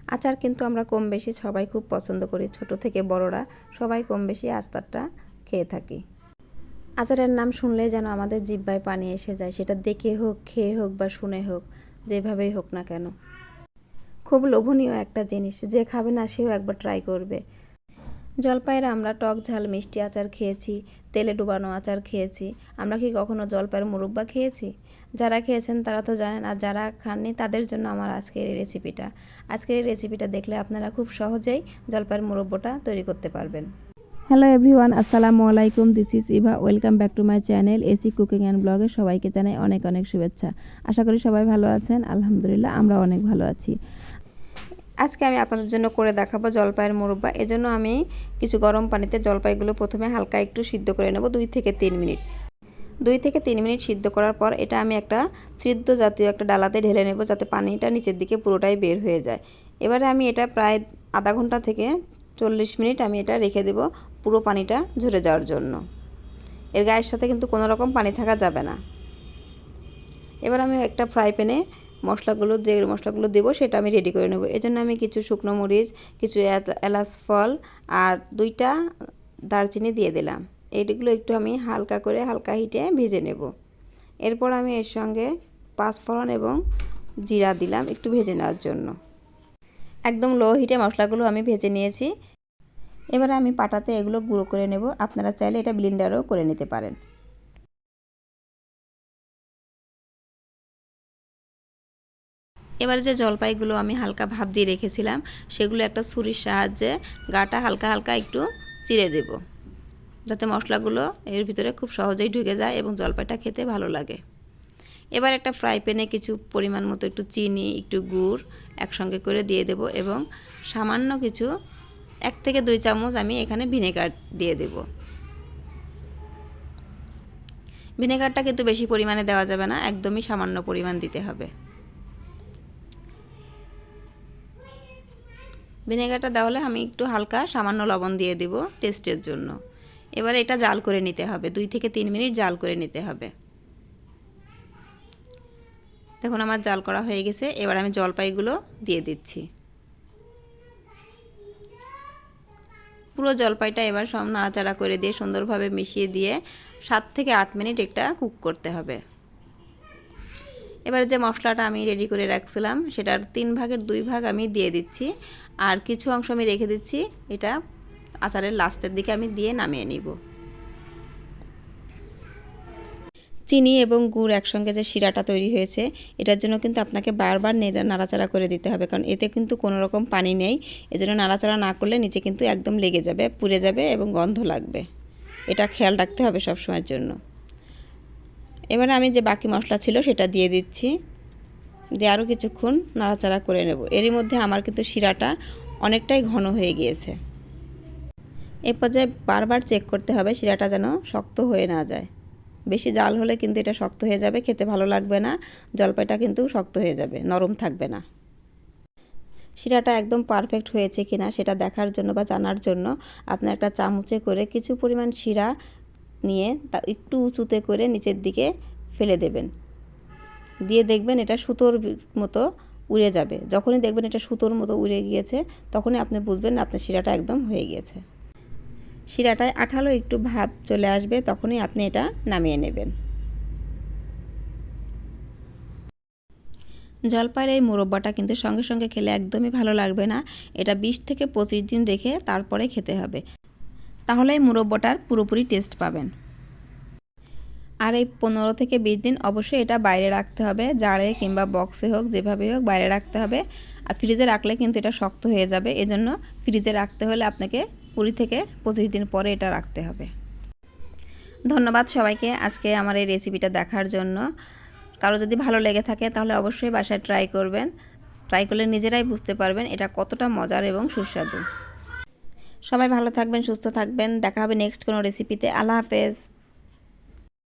আচার কিন্তু আমরা কম বেশি সবাই খুব পছন্দ করি, ছোট থেকে বড়রা সবাই কম বেশি আচারটা খেয়ে থাকি। আচারের নাম শুনলেই যেন আমাদের জিহ্বায় পানি এসে যায়, সেটা দেখে হোক, খেয়ে হোক বা শুনে হোক, যেভাবেই হোক না কেন। খুব লোভনীয় একটা জিনিস, যে খাবে না সেও একবার ট্রাই করবে। জলপাইয়ের আমরা টক ঝাল মিষ্টি আচার খেয়েছি, তেলে ডুবানো আচার খেয়েছি। আমরা কি কখনো জলপাইয়ের মুরব্বা খেয়েছি? যারা খেয়েছেন তারা তো জানেন, আর যারা খাননি তাদের জন্য আমার আজকের এই রেসিপিটা। আজকের এই রেসিপিটা দেখলে আপনারা খুব সহজেই জলপাইয়ের মুরব্বাটা তৈরি করতে পারবেন। হ্যালো এভরিওয়ান, আসসালামু আলাইকুম। This is Eva. Welcome back to my channel AC cooking and ব্লগে সবাইকে জানাই অনেক অনেক শুভেচ্ছা। আশা করি সবাই ভালো আছেন। আলহামদুলিল্লাহ, আমরা অনেক ভালো আছি। আজকে আমি আপনাদের জন্য করে দেখাবো জলপাইয়ের মুরব্বা। এজন্য আমি কিছু গরম পানিতে জলপাইগুলো প্রথমে হালকা একটু সিদ্ধ করে নেব 2 থেকে 3 মিনিট। 2 থেকে 3 মিনিট সিদ্ধ করার পর এটা আমি একটা সিদ্ধ জাতীয় একটা ডালাতে ঢেলে নেব, যাতে পানিটা নিচের দিকে পুরোটাই বের হয়ে যায়। এবারে আমি এটা প্রায় আধা ঘন্টা থেকে 40 মিনিট আমি এটা রেখে দেব পুরো পানিটা ঝরে যাওয়ার জন্য। এর গায়ের সাথে কিন্তু কোনো রকম পানি থাকা যাবে না। এবার আমি একটা ফ্রাই প্যানে যে মশলাগুলো দেবো সেটা আমি রেডি করে নেব। এজন্য আমি কিছু শুকনো মরিচ, কিছু এলাচ ফল আর 2টা দারচিনি দিয়ে দিলাম। এইগুলো একটু আমি হালকা হিটে ভেজে নেব। এরপর আমি এর সঙ্গে 5 ফোড়ন এবং জিরা দিলাম একটু ভেজে নেওয়ার জন্য। একদম লো হিটে মশলাগুলো আমি ভেজে নিয়েছি। এবারে আমি পাটাতে এগুলো গুঁড়ো করে নেব। আপনারা চাইলে এটা ব্লেন্ডারও করে নিতে পারেন। এবার যে জলপাইগুলো আমি হালকা ভাপ দিয়ে রেখেছিলাম সেগুলো একটা ছুরির সাহায্যে গাটা হালকা হালকা একটু চিড়ে দেব, যাতে মশলাগুলো এর ভিতরে খুব সহজেই ঢুকে যায় এবং জলপাইটা খেতে ভালো লাগে। এবার একটা ফ্রাই প্যানে কিছু পরিমাণ মতো একটু চিনি, একটু গুড় একসঙ্গে করে দিয়ে দেব এবং সামান্য কিছু 1 থেকে 2 চামচ আমি এখানে ভিনেগার দিয়ে দেব। ভিনেগারটা কিন্তু বেশি পরিমাণে দেওয়া যাবে না, একদমই সামান্য পরিমাণ দিতে হবে। ভিনেগারটা দেওয়ালে আমি একটু হালকা সামান্য লবণ দিয়ে দেব টেস্টের জন্য। এবার এটা জাল করে নিতে হবে, 2 থেকে 3 মিনিট জাল করে নিতে হবে। দেখুন আমার জাল করা হয়ে গেছে। এবার আমি জলপাইগুলো দিয়ে দিচ্ছি। পুরো জলপাইটা এবার সব নাড়াচাড়া করে দিয়ে সুন্দরভাবে মিশিয়ে দিয়ে 7 থেকে 8 মিনিট এটা কুক করতে হবে। এবার যে মশলাটা আমি রেডি করে রাখছিলাম সেটার 3 ভাগের 2 ভাগ আমি দিয়ে দিচ্ছি, আর কিছু অংশ আমি রেখে দিচ্ছি। এটা আচারের লাস্টের দিকে আমি দিয়ে নামিয়ে নিব। চিনি এবং গুড় একসঙ্গে যে শিরাটা তৈরি হয়েছে, এটার জন্য কিন্তু আপনাকে বারবার নাড়াচাড়া করে দিতে হবে, কারণ এতে কিন্তু কোনো রকম পানি নেই। এজন্য নাড়াচাড়া না করলে নিচে কিন্তু একদম লেগে যাবে, পুড়ে যাবে এবং গন্ধ লাগবে। এটা খেয়াল রাখতে হবে সব সময়ের জন্য। এবারে আমি যে বাকি মশলা ছিল সেটা দিয়ে দিচ্ছি, দিয়ে আরও কিছুক্ষণ নাড়াচাড়া করে নেব। এরই মধ্যে আমার কিন্তু শিরাটা অনেকটাই ঘন হয়ে গিয়েছে। এ পর্যায়ে বারবার চেক করতে হবে শিরাটা যেন শক্ত হয়ে না যায়। বেশি জাল হলে কিন্তু এটা শক্ত হয়ে যাবে, খেতে ভালো লাগবে না। জলপাইটা কিন্তু শক্ত হয়ে যাবে, নরম থাকবে না। শিরাটা একদম পারফেক্ট হয়েছে কিনা সেটা দেখার জন্য বা জানার জন্য আপনি একটা চামচে করে কিছু পরিমাণ শিরা নিয়ে তা একটু উঁচুতে করে নিচের দিকে ফেলে দেবেন। দিয়ে দেখবেন এটা সুতোর মতো উড়ে যাবে। যখনই দেখবেন এটা সুতোর মতো উড়ে গিয়েছে তখনই আপনি বুঝবেন আপনার শিরাটা একদম হয়ে গিয়েছে। শিরাটায় আঠালো একটু ভাব চলে আসবে, তখনই আপনি এটা নামিয়ে নেবেন। জলপাইয়ের এই মুরব্বাটা কিন্তু সঙ্গে সঙ্গে খেলে একদমই ভালো লাগবে না। এটা 20 থেকে 25 দিন রেখে তারপরে খেতে হবে, তাহলে এই মুরব্বাটার পুরোপুরি টেস্ট পাবেন। আর এই 15 থেকে 20 দিন অবশ্যই এটা বাইরে রাখতে হবে, জারে কিংবা বক্সে হোক, যেভাবে হোক বাইরে রাখতে হবে। আর ফ্রিজে রাখলে কিন্তু এটা শক্ত হয়ে যাবে, এজন্য ফ্রিজে রাখতে হলে আপনাকে 20 থেকে 25 দিন পরে এটা রাখতে হবে। ধন্যবাদ সবাইকে আজকে আমার এই রেসিপিটা দেখার জন্য। কারো যদি ভালো লেগে থাকে তাহলে অবশ্যই বাসায় ট্রাই করবেন। ট্রাই করলে নিজেরাই বুঝতে পারবেন এটা কতটা মজার এবং সুস্বাদু। সবাই ভালো থাকবেন, সুস্থ থাকবেন। দেখা হবে নেক্সট কোনো রেসিপিতে। আল্লাহ হাফেজ।